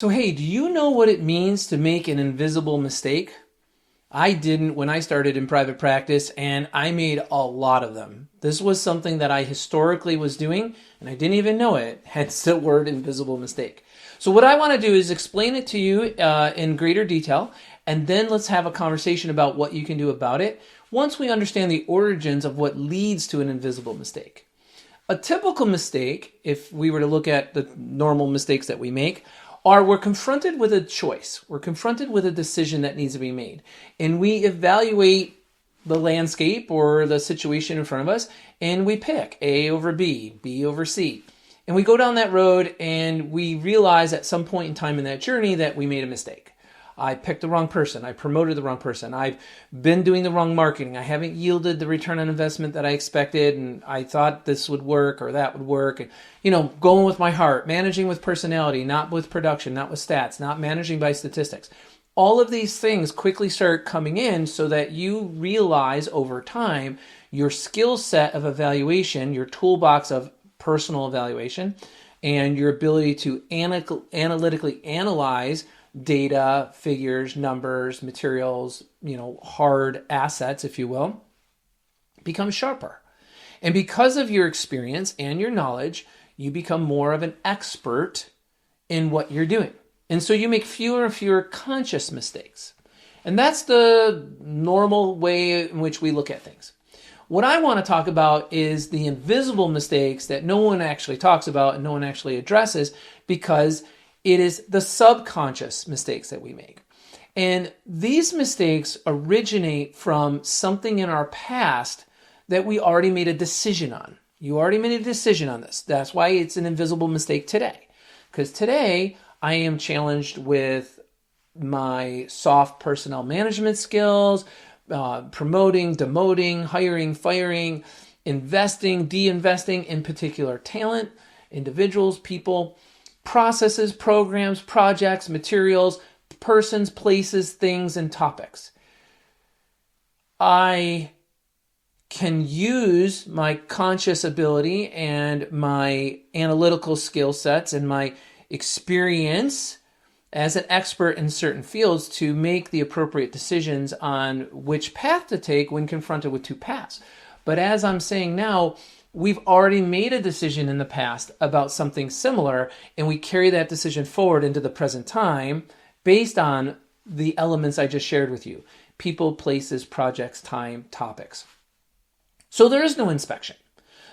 So, hey, do you know what it means to make an invisible mistake? I didn't when I started in private practice, and I made a lot of them. This was something that I historically was doing, and I didn't even know it, hence the word invisible mistake. So, what I want to do is explain it to you in greater detail, and then let's have a conversation about what you can do about it once we understand the origins of what leads to an invisible mistake. A typical mistake, if we were to look at the normal mistakes that we make, are we're confronted with a choice. We're confronted with a decision that needs to be made. And we evaluate the landscape or the situation in front of us, and we pick A over B, B over C. And we go down that road and we realize at some point in time in that journey that we made a mistake. I picked the wrong person. I promoted the wrong person. I've been doing the wrong marketing. I haven't yielded the return on investment that I expected, and I thought this would work or that would work. And, going with my heart, managing with personality, not with production, not with stats, not managing by statistics. All of these things quickly start coming in so that you realize over time your skill set of evaluation, your toolbox of personal evaluation, and your ability to analytically analyze data, figures, numbers, materials, hard assets, if you will, become sharper. And because of your experience and your knowledge, you become more of an expert in what you're doing. And so you make fewer and fewer conscious mistakes. And that's the normal way in which we look at things. What I want to talk about is the invisible mistakes that no one actually talks about and no one actually addresses, because it is the subconscious mistakes that we make. And these mistakes originate from something in our past that we already made a decision on. You already made a decision on this. That's why it's an invisible mistake today. Because today I am challenged with my soft personnel management skills, promoting, demoting, hiring, firing, investing, de-investing in particular talent, individuals, people, processes, programs, projects, materials, persons, places, things, and topics. I can use my conscious ability and my analytical skill sets and my experience as an expert in certain fields to make the appropriate decisions on which path to take when confronted with two paths. But as I'm saying now, we've already made a decision in the past about something similar, and we carry that decision forward into the present time based on the elements I just shared with you: people, places, projects, time, topics. So there is no inspection.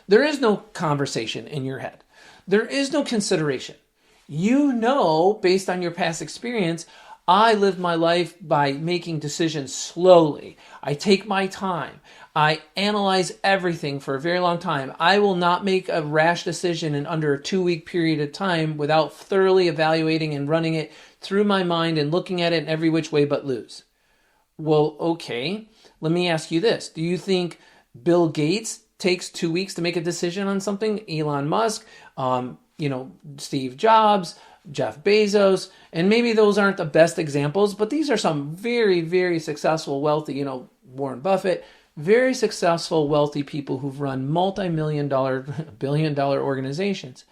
There is no conversation in your head. There is no consideration. Based on your past experience, I live my life by making decisions slowly. I take my time. I analyze everything for a very long time. I will not make a rash decision in under a 2-week period of time without thoroughly evaluating and running it through my mind and looking at it in every which way but lose. Well, okay, let me ask you this. Do you think Bill Gates takes 2 weeks to make a decision on something? Elon Musk, Steve Jobs, Jeff Bezos, and maybe those aren't the best examples, but these are some very, very successful, wealthy, Warren Buffett, very successful, wealthy people who've run multi-million-dollar, billion-dollar organizations.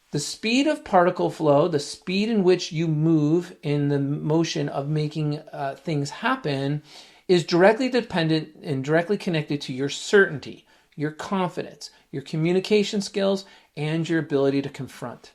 The speed of particle flow, the speed in which you move in the motion of making things happen, is directly dependent and directly connected to your certainty, your confidence, your communication skills, and your ability to confront.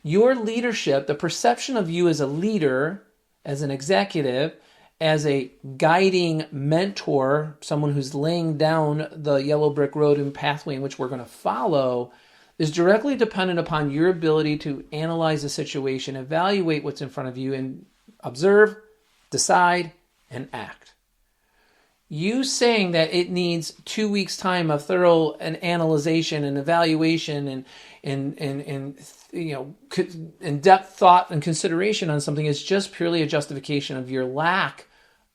Your leadership, the perception of you as a leader, as an executive, as a guiding mentor, someone who's laying down the yellow brick road and pathway in which we're going to follow, is directly dependent upon your ability to analyze the situation, evaluate what's in front of you, and observe, decide, and act. You saying that it needs 2 weeks' time of thorough analyzation and evaluation and in-depth thought and consideration on something is just purely a justification of your lack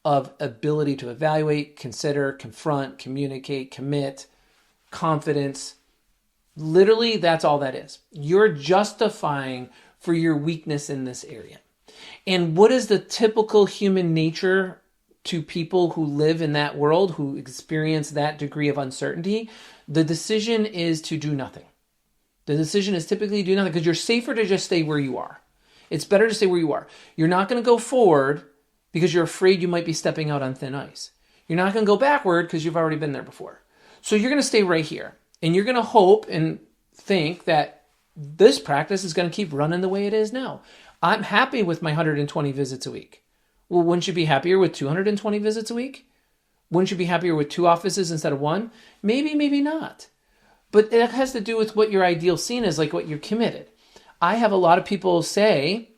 of ability to evaluate, consider, confront, communicate, commit, confidence. Literally, that's all that is. You're justifying for your weakness in this area. And what is the typical human nature to people who live in that world, who experience that degree of uncertainty? The decision is to do nothing. The decision is typically do nothing because you're safer to just stay where you are. It's better to stay where you are. You're not going to go forward because you're afraid you might be stepping out on thin ice. You're not going to go backward because you've already been there before. So you're going to stay right here. And you're going to hope and think that this practice is going to keep running the way it is now. I'm happy with my 120 visits a week. Well, wouldn't you be happier with 220 visits a week? Wouldn't you be happier with 2 offices instead of 1? Maybe, maybe not. But it has to do with what your ideal scene is, like what you're committed. I have a lot of people say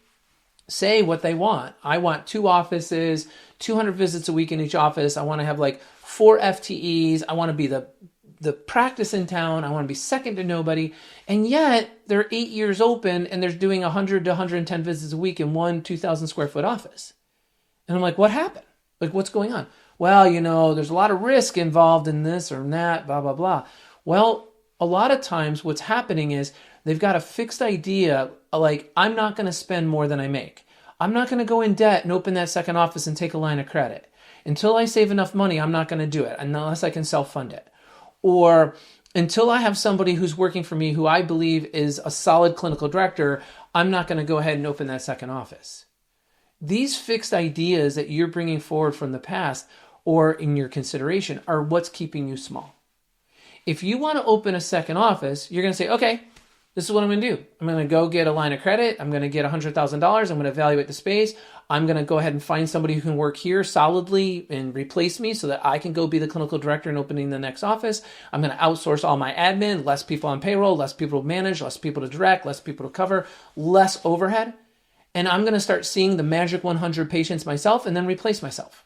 what they want. I want 2 offices, 200 visits a week in each office. I want to have like 4 FTEs. I want to be the practice in town. I want to be second to nobody. And yet they're 8 years open and they're doing 100 to 110 visits a week in one 2,000 square foot office. And I'm like, what happened? Like, what's going on? Well, there's a lot of risk involved in this or that, blah, blah, blah. Well, a lot of times what's happening is they've got a fixed idea, like, I'm not going to spend more than I make. I'm not going to go in debt and open that second office and take a line of credit. Until I save enough money, I'm not going to do it unless I can self-fund it. Or until I have somebody who's working for me who I believe is a solid clinical director, I'm not going to go ahead and open that second office. These fixed ideas that you're bringing forward from the past or in your consideration are what's keeping you small. If you want to open a second office, you're going to say, okay, this is what I'm going to do. I'm going to go get a line of credit. I'm going to get $100,000. I'm going to evaluate the space. I'm going to go ahead and find somebody who can work here solidly and replace me so that I can go be the clinical director and opening the next office. I'm going to outsource all my admin, less people on payroll, less people to manage, less people to direct, less people to cover, less overhead. And I'm going to start seeing the magic 100 patients myself and then replace myself.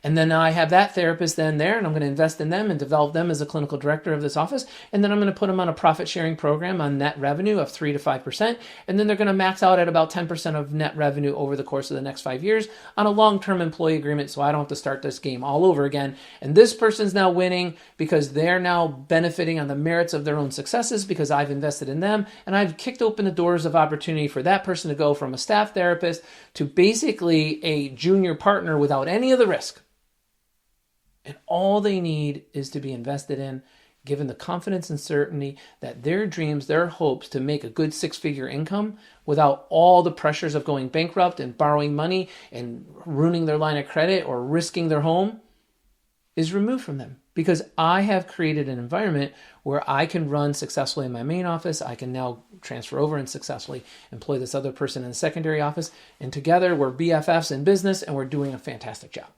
And then I have that therapist then there, and I'm going to invest in them and develop them as a clinical director of this office. And then I'm going to put them on a profit sharing program on net revenue of 3 to 5%. And then they're going to max out at about 10% of net revenue over the course of the next 5 years on a long-term employee agreement. So I don't have to start this game all over again. And this person's now winning because they're now benefiting on the merits of their own successes because I've invested in them. And I've kicked open the doors of opportunity for that person to go from a staff therapist to basically a junior partner without any of the risk. And all they need is to be invested in, given the confidence and certainty that their dreams, their hopes to make a good 6-figure income without all the pressures of going bankrupt and borrowing money and ruining their line of credit or risking their home is removed from them. Because I have created an environment where I can run successfully in my main office. I can now transfer over and successfully employ this other person in the secondary office. And together we're BFFs in business and we're doing a fantastic job.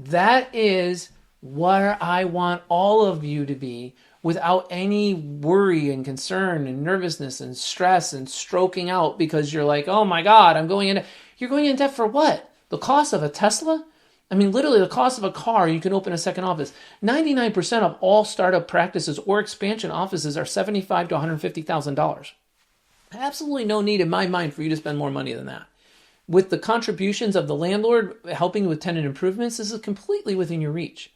That is where I want all of you to be without any worry and concern and nervousness and stress and stroking out because you're like, oh my God, you're going in debt for what? The cost of a Tesla? I mean, literally the cost of a car, you can open a second office. 99% of all startup practices or expansion offices are $75,000 to $150,000. Absolutely no need in my mind for you to spend more money than that. With the contributions of the landlord helping with tenant improvements, this is completely within your reach.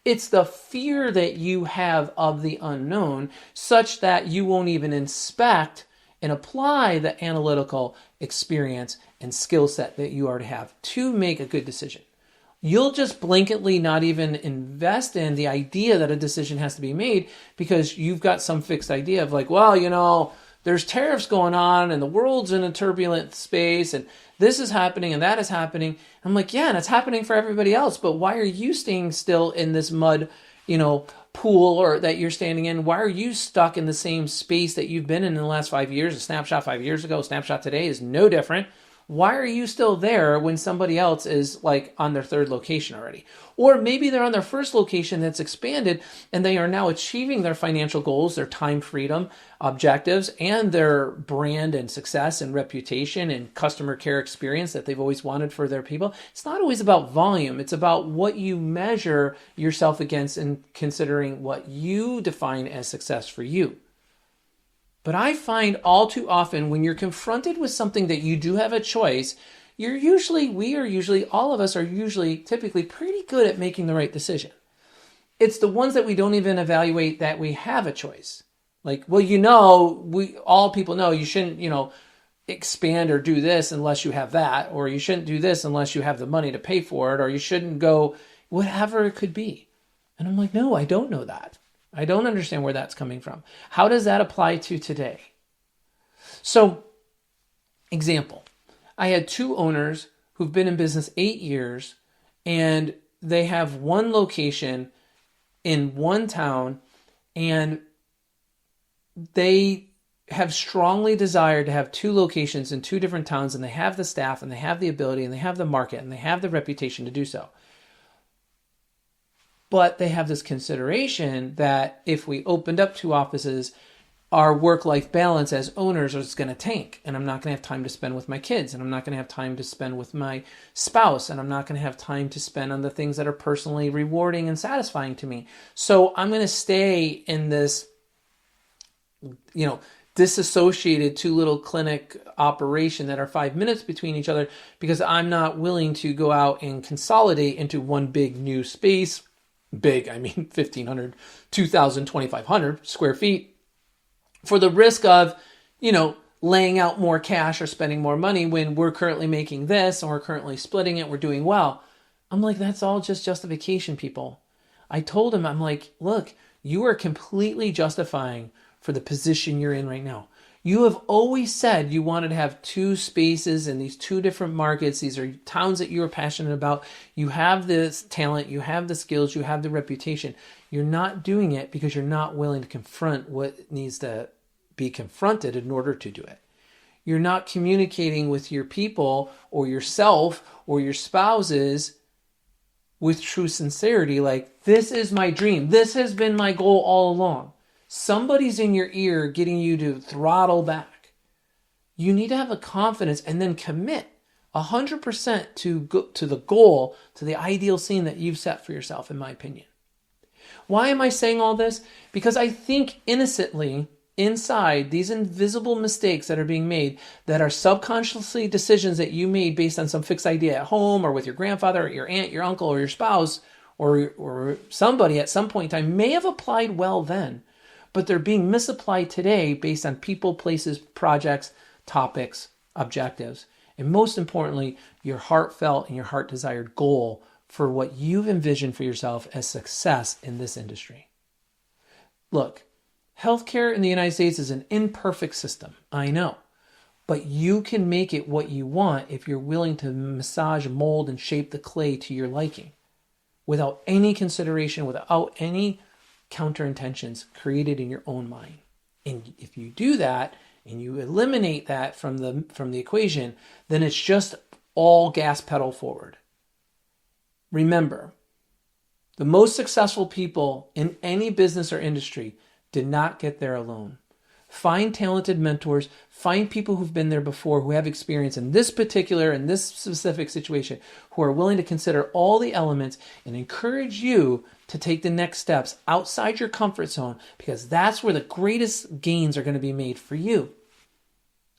It's the fear that you have of the unknown such that you won't even inspect and apply the analytical experience and skill set that you already have to make a good decision. You'll just blanketly not even invest in the idea that a decision has to be made because you've got some fixed idea of like, well, there's tariffs going on and the world's in a turbulent space and this is happening and that is happening. I'm like, yeah, and it's happening for everybody else, but why are you staying still in this mud, pool or that you're standing in? Why are you stuck in the same space that you've been in the last 5 years? A snapshot 5 years ago, a snapshot today is no different. Why are you still there when somebody else is like on their 3rd location already? Or maybe they're on their 1st location that's expanded and they are now achieving their financial goals, their time freedom objectives, and their brand and success and reputation and customer care experience that they've always wanted for their people. It's not always about volume. It's about what you measure yourself against and considering what you define as success for you. But I find all too often when you're confronted with something that you do have a choice, all of us are usually typically pretty good at making the right decision. It's the ones that we don't even evaluate that we have a choice. Like, all people know you shouldn't, expand or do this unless you have that, or you shouldn't do this unless you have the money to pay for it, or you shouldn't go, whatever it could be. And I'm like, no, I don't know that. I don't understand where that's coming from. How does that apply to today? So, example. I had two owners who've been in business 8 years, and they have one location in one town, and they have strongly desired to have two locations in two different towns, and they have the staff, and they have the ability, and they have the market, and they have the reputation to do so. But they have this consideration that if we opened up two offices, our work-life balance as owners is going to tank, and I'm not going to have time to spend with my kids, and I'm not going to have time to spend with my spouse, and I'm not going to have time to spend on the things that are personally rewarding and satisfying to me. So I'm going to stay in this, disassociated two little clinic operation that are 5 minutes between each other, because I'm not willing to go out and consolidate into one big new space. Big, I mean 1,500, 2,000, 2,500 square feet, for the risk of, laying out more cash or spending more money when we're currently making this, or we're currently splitting it, we're doing well. I'm like, that's all just justification, people. I told him, I'm like, look, you are completely justifying for the position you're in right now. You have always said you wanted to have two spaces in these two different markets. These are towns that you are passionate about. You have this talent, you have the skills, you have the reputation. You're not doing it because you're not willing to confront what needs to be confronted in order to do it. You're not communicating with your people or yourself or your spouses with true sincerity, like, this is my dream. This has been my goal all along. Somebody's in your ear getting you to throttle back. You need to have a confidence and then commit 100% to the goal, to the ideal scene that you've set for yourself, in my opinion. Why am I saying all this? Because I think innocently, inside, these invisible mistakes that are being made, that are subconsciously decisions that you made based on some fixed idea at home or with your grandfather or your aunt, your uncle, or your spouse, or somebody at some point in time, may have applied well then, but they're being misapplied today based on people, places, projects, topics, objectives, and most importantly, your heartfelt and your heart-desired goal for what you've envisioned for yourself as success in this industry. Look, healthcare in the United States is an imperfect system, I know, but you can make it what you want if you're willing to massage, mold, and shape the clay to your liking without any consideration, without any counter intentions created in your own mind. And if you do that and you eliminate that from the equation, then it's just all gas pedal forward. Remember, the most successful people in any business or industry did not get there alone. Find talented mentors, find people who've been there before, who have experience in this specific situation, who are willing to consider all the elements and encourage you to take the next steps outside your comfort zone, because that's where the greatest gains are going to be made for you.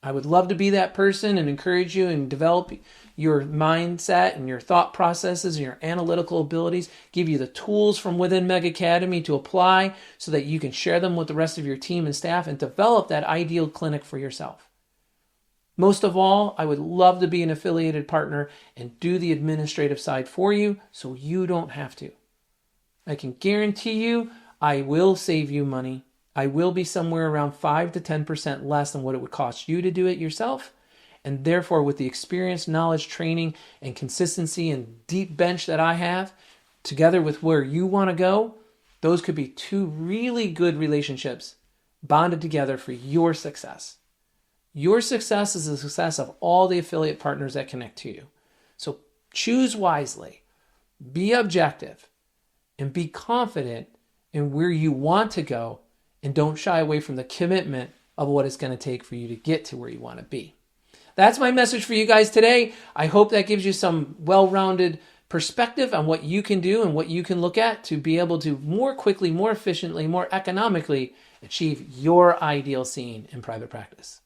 I would love to be that person and encourage you and develop your mindset and your thought processes and your analytical abilities, give you the tools from within MEG Academy to apply so that you can share them with the rest of your team and staff and develop that ideal clinic for yourself. Most of all, I would love to be an affiliated partner and do the administrative side for you so you don't have to. I can guarantee you I will save you money. I will be somewhere around 5 to 10% less than what it would cost you to do it yourself. And therefore, with the experience, knowledge, training, and consistency and deep bench that I have, together with where you want to go, those could be two really good relationships bonded together for your success. Your success is the success of all the affiliate partners that connect to you. So choose wisely, be objective, and be confident in where you want to go, and don't shy away from the commitment of what it's going to take for you to get to where you want to be. That's my message for you guys today. I hope that gives you some well-rounded perspective on what you can do and what you can look at to be able to more quickly, more efficiently, more economically achieve your ideal scene in private practice.